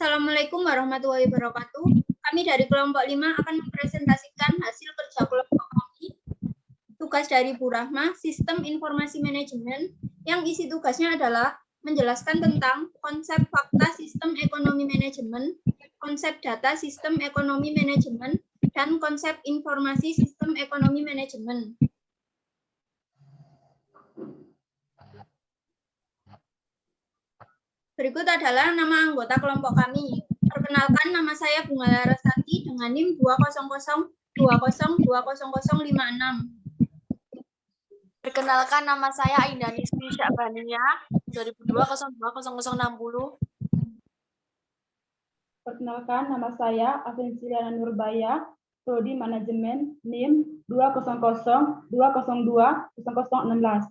Assalamualaikum warahmatullahi wabarakatuh. Kami dari kelompok 5 akan mempresentasikan hasil kerja kelompok kami. Tugas dari Bu Rahma, Sistem Informasi Manajemen, yang isi tugasnya adalah menjelaskan tentang konsep fakta sistem ekonomi manajemen, konsep data sistem ekonomi manajemen, dan konsep informasi sistem ekonomi manajemen. Berikut adalah nama anggota kelompok kami. Perkenalkan, nama saya Bunga Larasati dengan NIM 20020200056. Perkenalkan, nama saya Indah Nismi Syabania, 2002-02-0060. Perkenalkan, nama saya Afin Siliana Nurbaya, Prodi Manajemen, NIM 20020020016.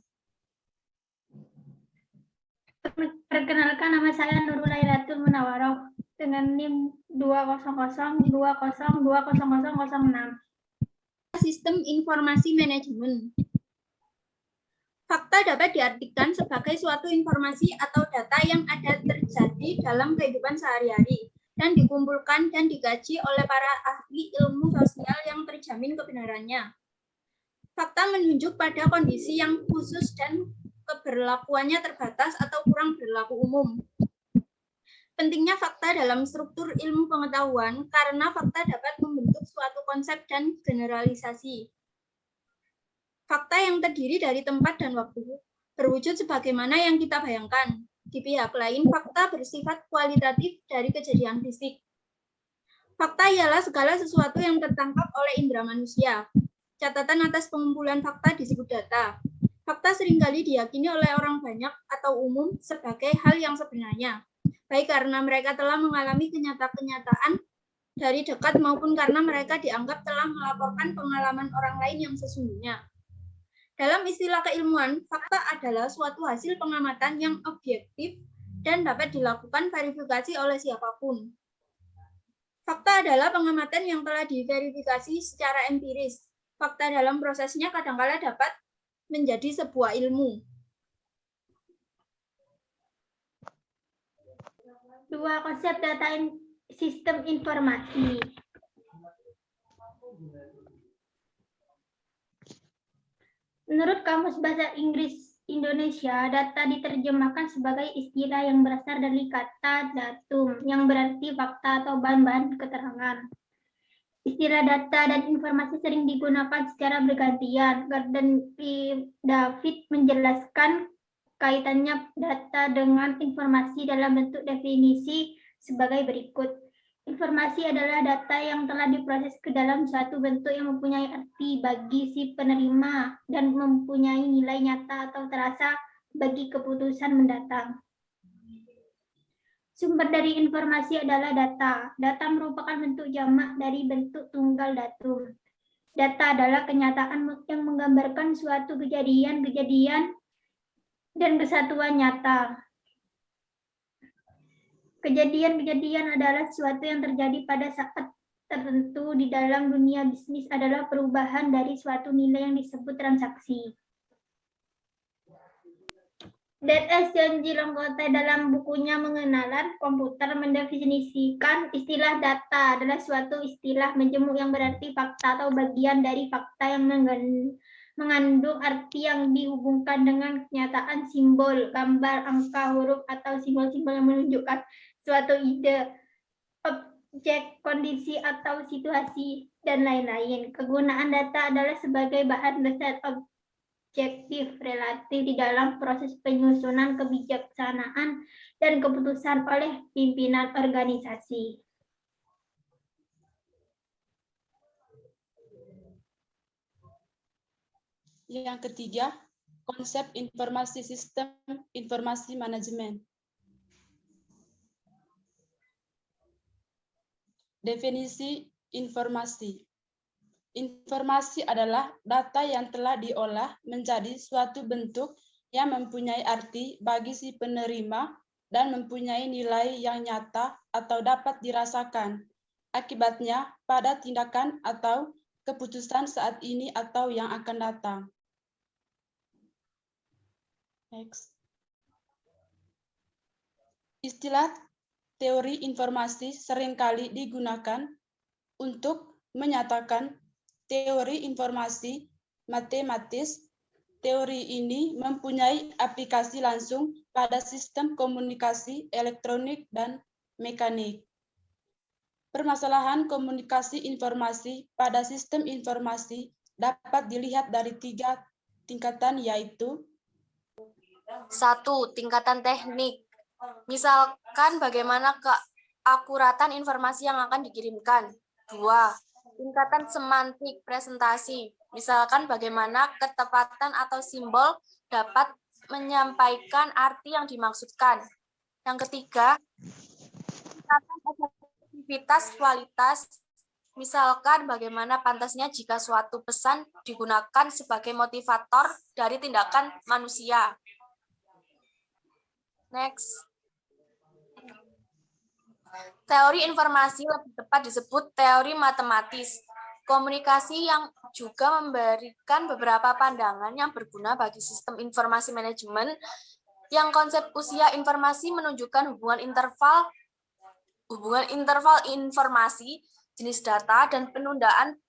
Perkenalkan, nama saya Nurul Lailatul Munawaroh dengan NIM 20020200006. Sistem Informasi Manajemen. Fakta dapat diartikan sebagai suatu informasi atau data yang ada terjadi dalam kehidupan sehari-hari dan dikumpulkan dan dikaji oleh para ahli ilmu sosial yang terjamin kebenarannya. Fakta menunjuk pada kondisi yang khusus dan keberlakuannya terbatas atau kurang berlaku umum. Pentingnya fakta dalam struktur ilmu pengetahuan karena fakta dapat membentuk suatu konsep dan generalisasi. Fakta yang terdiri dari tempat dan waktu berwujud sebagaimana yang kita bayangkan. Di pihak lain, fakta bersifat kualitatif dari kejadian fisik. Fakta ialah segala sesuatu yang tertangkap oleh indera manusia. Catatan atas pengumpulan fakta disebut data. Fakta seringkali diyakini oleh orang banyak atau umum sebagai hal yang sebenarnya, baik karena mereka telah mengalami kenyataan dari dekat maupun karena mereka dianggap telah melaporkan pengalaman orang lain yang sesungguhnya. Dalam istilah keilmuan, fakta adalah suatu hasil pengamatan yang objektif dan dapat dilakukan verifikasi oleh siapapun. Fakta adalah pengamatan yang telah diverifikasi secara empiris. Fakta dalam prosesnya kadangkala dapat menjadi sebuah ilmu. Dua konsep data sistem informasi. Menurut Kamus Bahasa Inggris Indonesia, data diterjemahkan sebagai istilah yang berasal dari kata datum, yang berarti fakta atau bahan-bahan keterangan. Istilah data dan informasi sering digunakan secara bergantian. Gordon P. David menjelaskan kaitannya data dengan informasi dalam bentuk definisi sebagai berikut. Informasi adalah data yang telah diproses ke dalam suatu bentuk yang mempunyai arti bagi si penerima dan mempunyai nilai nyata atau terasa bagi keputusan mendatang. Sumber dari informasi adalah data. Data merupakan bentuk jamak dari bentuk tunggal datum. Data adalah kenyataan yang menggambarkan suatu kejadian dan kesatuan nyata. Kejadian-kejadian adalah sesuatu yang terjadi pada saat tertentu di dalam dunia bisnis adalah perubahan dari suatu nilai yang disebut transaksi. D.S. Janji Longkote dalam bukunya Mengenalan Komputer mendefinisikan istilah data adalah suatu istilah menjemuk yang berarti fakta atau bagian dari fakta yang mengandung arti yang dihubungkan dengan kenyataan, simbol, gambar, angka, huruf, atau simbol-simbol yang menunjukkan suatu ide, objek, kondisi, atau situasi, dan lain-lain. Kegunaan data adalah sebagai bahan dasar objektif relatif di dalam proses penyusunan kebijaksanaan dan keputusan oleh pimpinan organisasi. Yang ketiga, konsep informasi sistem informasi manajemen. Definisi informasi. Informasi adalah data yang telah diolah menjadi suatu bentuk yang mempunyai arti bagi si penerima dan mempunyai nilai yang nyata atau dapat dirasakan akibatnya pada tindakan atau keputusan saat ini atau yang akan datang. Next. Istilah teori informasi seringkali digunakan untuk menyatakan teori informasi matematis. Teori ini mempunyai aplikasi langsung pada sistem komunikasi elektronik dan mekanik. Permasalahan komunikasi informasi pada sistem informasi dapat dilihat dari 3 tingkatan, yaitu 1. Tingkatan teknik. Misalkan bagaimana keakuratan informasi yang akan dikirimkan. 2. Tingkatan semantik presentasi. Misalkan bagaimana ketepatan atau simbol dapat menyampaikan arti yang dimaksudkan. Yang ketiga, tingkatan efektivitas kualitas. Misalkan bagaimana pantasnya jika suatu pesan digunakan sebagai motivator dari tindakan manusia. Next. Teori informasi lebih tepat disebut teori matematis. Komunikasi yang juga memberikan beberapa pandangan yang berguna bagi sistem informasi manajemen yang konsep usia informasi menunjukkan hubungan interval informasi, jenis data, dan penundaan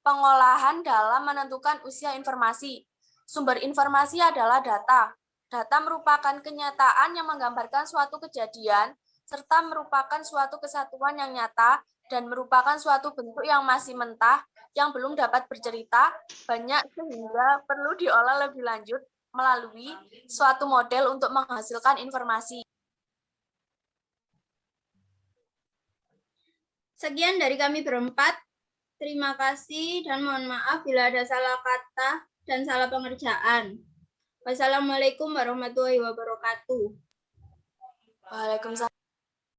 pengolahan dalam menentukan usia informasi. Sumber informasi adalah data. Data merupakan kenyataan yang menggambarkan suatu kejadian, serta merupakan suatu kesatuan yang nyata, dan merupakan suatu bentuk yang masih mentah, yang belum dapat bercerita banyak sehingga perlu diolah lebih lanjut melalui suatu model untuk menghasilkan informasi. Sekian dari kami berempat. Terima kasih dan mohon maaf bila ada salah kata dan salah pengerjaan. Wassalamualaikum warahmatullahi wabarakatuh. Waalaikumsalam.